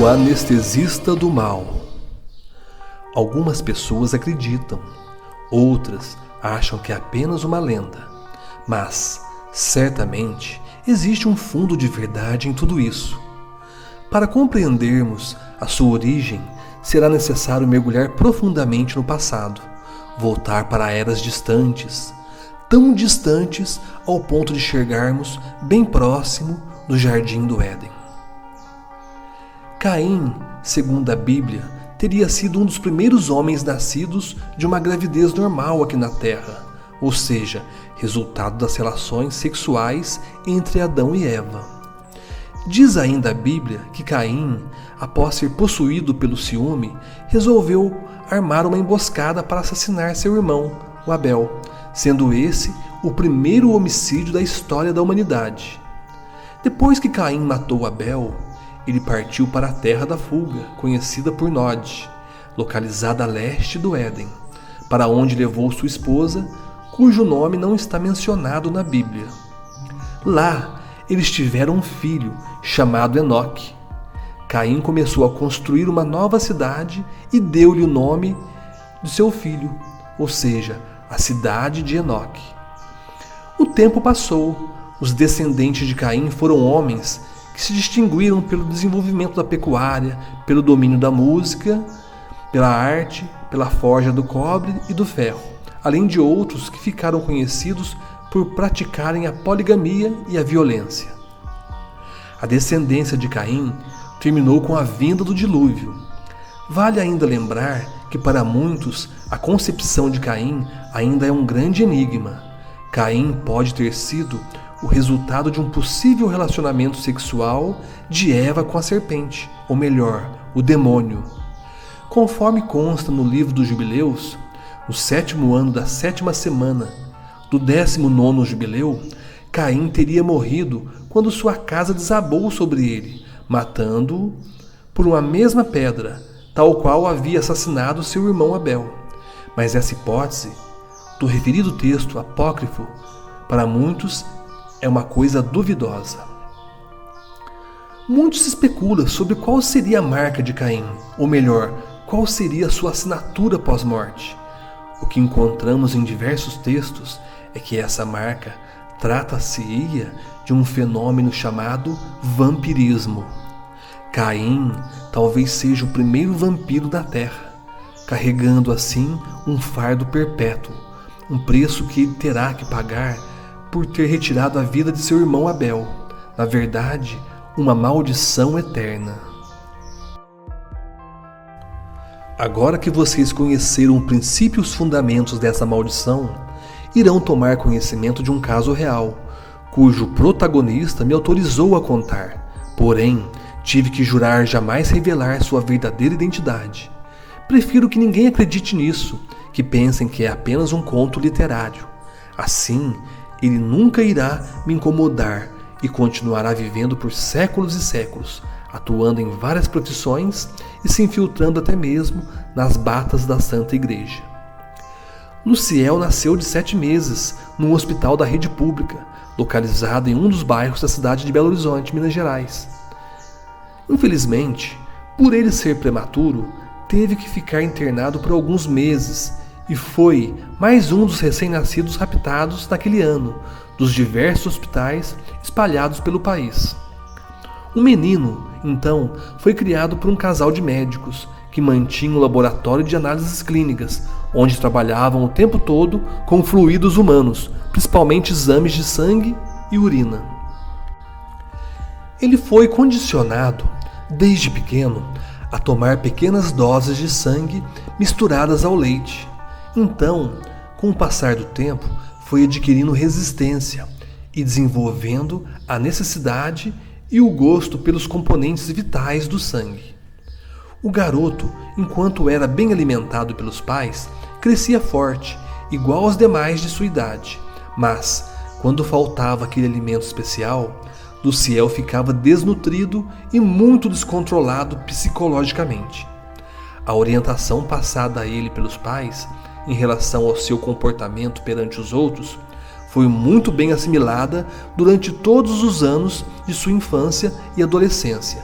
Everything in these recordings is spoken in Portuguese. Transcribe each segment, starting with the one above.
O anestesista do mal. Algumas pessoas acreditam, outras acham que é apenas uma lenda, mas, certamente, existe um fundo de verdade em tudo isso. Para compreendermos a sua origem, será necessário mergulhar profundamente no passado, voltar para eras distantes, tão distantes ao ponto de chegarmos bem próximo do Jardim do Éden. Caim, segundo a Bíblia, teria sido um dos primeiros homens nascidos de uma gravidez normal aqui na Terra, ou seja, resultado das relações sexuais entre Adão e Eva. Diz ainda a Bíblia que Caim, após ser possuído pelo ciúme, resolveu armar uma emboscada para assassinar seu irmão, o Abel, sendo esse o primeiro homicídio da história da humanidade. Depois que Caim matou Abel, ele partiu para a Terra da Fuga, conhecida por Nod, localizada a leste do Éden, para onde levou sua esposa, cujo nome não está mencionado na Bíblia. Lá, eles tiveram um filho, chamado Enoque. Caim começou a construir uma nova cidade e deu-lhe o nome de seu filho, ou seja, a cidade de Enoque. O tempo passou, os descendentes de Caim foram homens que se distinguiram pelo desenvolvimento da pecuária, pelo domínio da música, pela arte, pela forja do cobre e do ferro, além de outros que ficaram conhecidos por praticarem a poligamia e a violência. A descendência de Caim terminou com a vinda do dilúvio. Vale ainda lembrar que para muitos a concepção de Caim ainda é um grande enigma. Caim pode ter sido o resultado de um possível relacionamento sexual de Eva com a serpente, ou melhor, o demônio. Conforme consta no livro dos Jubileus, no 7º ano da 7ª semana do 19º jubileu, Caim teria morrido quando sua casa desabou sobre ele, matando-o por uma mesma pedra, tal qual havia assassinado seu irmão Abel. Mas essa hipótese, do referido texto apócrifo, para muitos é uma coisa duvidosa. Muito se especula sobre qual seria a marca de Caim, ou melhor, qual seria a sua assinatura pós-morte. O que encontramos em diversos textos é que essa marca trata-se-ia de um fenômeno chamado vampirismo. Caim talvez seja o primeiro vampiro da Terra, carregando assim um fardo perpétuo, um preço que ele terá que pagar por ter retirado a vida de seu irmão Abel, na verdade, uma maldição eterna. Agora que vocês conheceram o princípio e os fundamentos dessa maldição, irão tomar conhecimento de um caso real, cujo protagonista me autorizou a contar, porém, tive que jurar jamais revelar sua verdadeira identidade. Prefiro que ninguém acredite nisso, que pensem que é apenas um conto literário. Assim, ele nunca irá me incomodar e continuará vivendo por séculos e séculos, atuando em várias profissões e se infiltrando até mesmo nas batas da Santa Igreja. Luciel nasceu de 7 meses num hospital da rede pública, localizado em um dos bairros da cidade de Belo Horizonte, Minas Gerais. Infelizmente, por ele ser prematuro, teve que ficar internado por alguns meses e foi mais um dos recém-nascidos raptados naquele ano, dos diversos hospitais espalhados pelo país. O menino, então, foi criado por um casal de médicos que mantinha um laboratório de análises clínicas, onde trabalhavam o tempo todo com fluidos humanos, principalmente exames de sangue e urina. Ele foi condicionado, desde pequeno, a tomar pequenas doses de sangue misturadas ao leite. Então, com o passar do tempo, foi adquirindo resistência e desenvolvendo a necessidade e o gosto pelos componentes vitais do sangue. O garoto, enquanto era bem alimentado pelos pais, crescia forte, igual aos demais de sua idade. Mas, quando faltava aquele alimento especial, Luciel ficava desnutrido e muito descontrolado psicologicamente. A orientação passada a ele pelos pais em relação ao seu comportamento perante os outros foi muito bem assimilada durante todos os anos de sua infância e adolescência.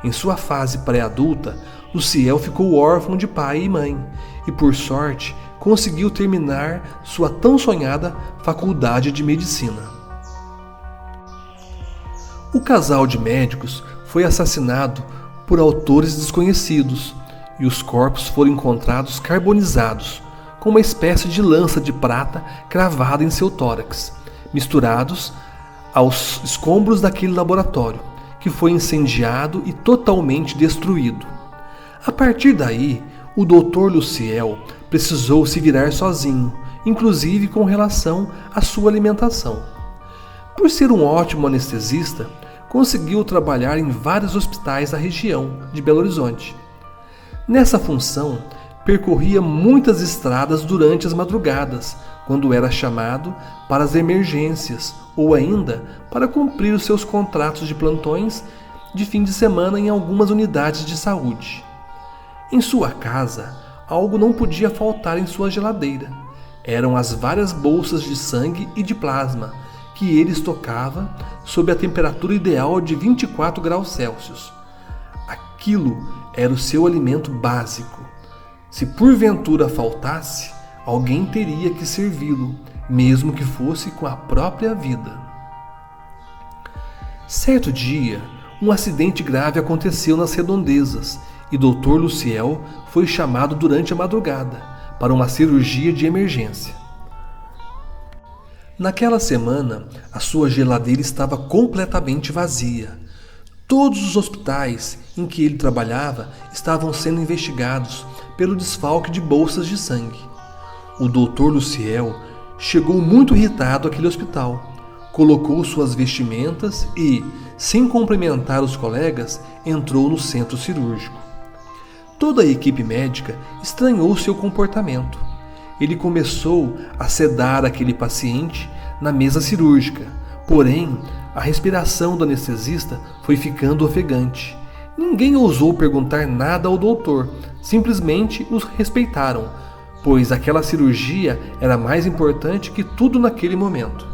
Em sua fase pré-adulta, Luciel ficou órfão de pai e mãe e, por sorte, conseguiu terminar sua tão sonhada faculdade de medicina. O casal de médicos foi assassinado por autores desconhecidos e os corpos foram encontrados carbonizados, com uma espécie de lança de prata cravada em seu tórax, misturados aos escombros daquele laboratório, que foi incendiado e totalmente destruído. A partir daí, o Dr. Luciel precisou se virar sozinho, inclusive com relação à sua alimentação. Por ser um ótimo anestesista, conseguiu trabalhar em vários hospitais da região de Belo Horizonte. Nessa função, percorria muitas estradas durante as madrugadas, quando era chamado para as emergências ou ainda para cumprir os seus contratos de plantões de fim de semana em algumas unidades de saúde. Em sua casa, algo não podia faltar em sua geladeira. Eram as várias bolsas de sangue e de plasma que ele estocava sob a temperatura ideal de 24 graus Celsius. Aquilo era o seu alimento básico. Se porventura faltasse, alguém teria que servi-lo, mesmo que fosse com a própria vida. Certo dia, um acidente grave aconteceu nas redondezas e Dr. Luciel foi chamado durante a madrugada para uma cirurgia de emergência. Naquela semana, a sua geladeira estava completamente vazia. Todos os hospitais em que ele trabalhava estavam sendo investigados pelo desfalque de bolsas de sangue. O Dr. Luciel chegou muito irritado àquele hospital, colocou suas vestimentas e, sem cumprimentar os colegas, entrou no centro cirúrgico. Toda a equipe médica estranhou seu comportamento. Ele começou a sedar aquele paciente na mesa cirúrgica, porém, a respiração do anestesista foi ficando ofegante. Ninguém ousou perguntar nada ao doutor, simplesmente os respeitaram, pois aquela cirurgia era mais importante que tudo naquele momento.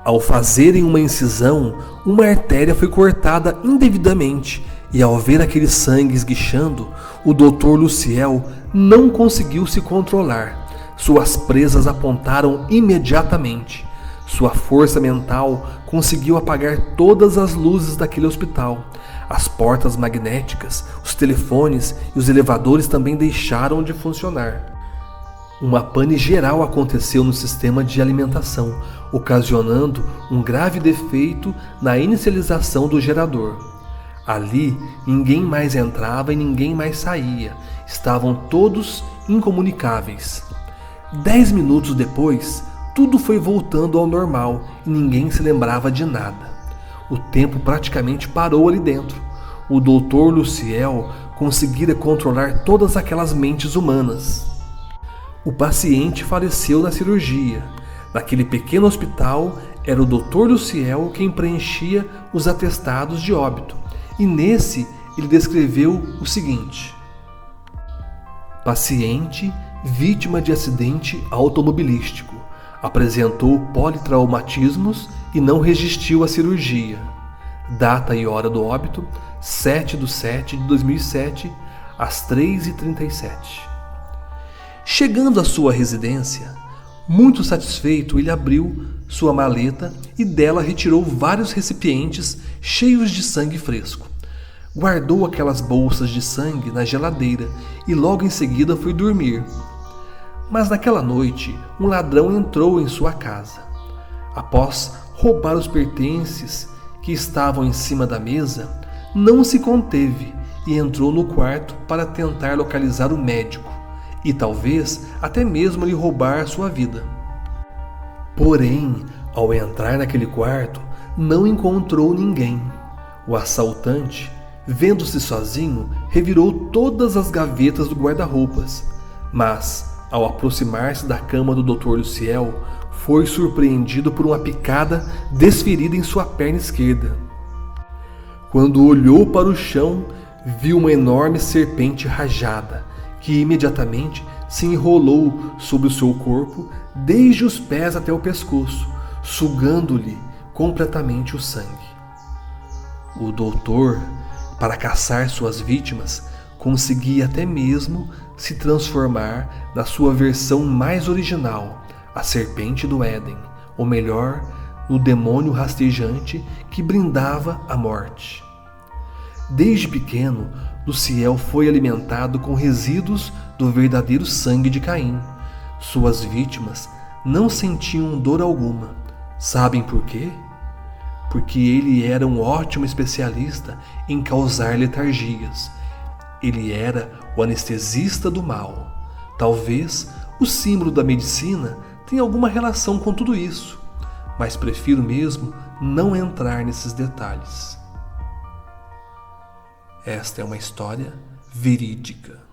Ao fazerem uma incisão, uma artéria foi cortada indevidamente e ao ver aquele sangue esguichando, o Dr. Luciel não conseguiu se controlar. Suas presas apontaram imediatamente. Sua força mental conseguiu apagar todas as luzes daquele hospital. As portas magnéticas, os telefones e os elevadores também deixaram de funcionar. Uma pane geral aconteceu no sistema de alimentação, ocasionando um grave defeito na inicialização do gerador. Ali, ninguém mais entrava e ninguém mais saía. Estavam todos incomunicáveis. 10 minutos depois, tudo foi voltando ao normal e ninguém se lembrava de nada. O tempo praticamente parou ali dentro. O Dr. Luciel conseguira controlar todas aquelas mentes humanas. O paciente faleceu na cirurgia. Naquele pequeno hospital, era o Dr. Luciel quem preenchia os atestados de óbito. E nesse, ele descreveu o seguinte: paciente vítima de acidente automobilístico. Apresentou politraumatismos e não resistiu à cirurgia. Data e hora do óbito: 7/7/2007, às 3h37. Chegando à sua residência, muito satisfeito, ele abriu sua maleta e dela retirou vários recipientes cheios de sangue fresco. Guardou aquelas bolsas de sangue na geladeira e logo em seguida foi dormir. Mas naquela noite, um ladrão entrou em sua casa. Após roubar os pertences que estavam em cima da mesa, não se conteve e entrou no quarto para tentar localizar o médico e talvez até mesmo lhe roubar sua vida. Porém, ao entrar naquele quarto, não encontrou ninguém. O assaltante, vendo-se sozinho, revirou todas as gavetas do guarda-roupas, mas, ao aproximar-se da cama do Dr. Luciel, foi surpreendido por uma picada desferida em sua perna esquerda. Quando olhou para o chão, viu uma enorme serpente rajada, que imediatamente se enrolou sobre o seu corpo, desde os pés até o pescoço, sugando-lhe completamente o sangue. O doutor Para caçar suas vítimas, conseguia até mesmo se transformar na sua versão mais original, a serpente do Éden, ou melhor, no demônio rastejante que brindava a morte. Desde pequeno, Luciel foi alimentado com resíduos do verdadeiro sangue de Caim. Suas vítimas não sentiam dor alguma. Sabem por quê? Porque ele era um ótimo especialista em causar letargias. Ele era o anestesista do mal. Talvez o símbolo da medicina tenha alguma relação com tudo isso, mas prefiro mesmo não entrar nesses detalhes. Esta é uma história verídica.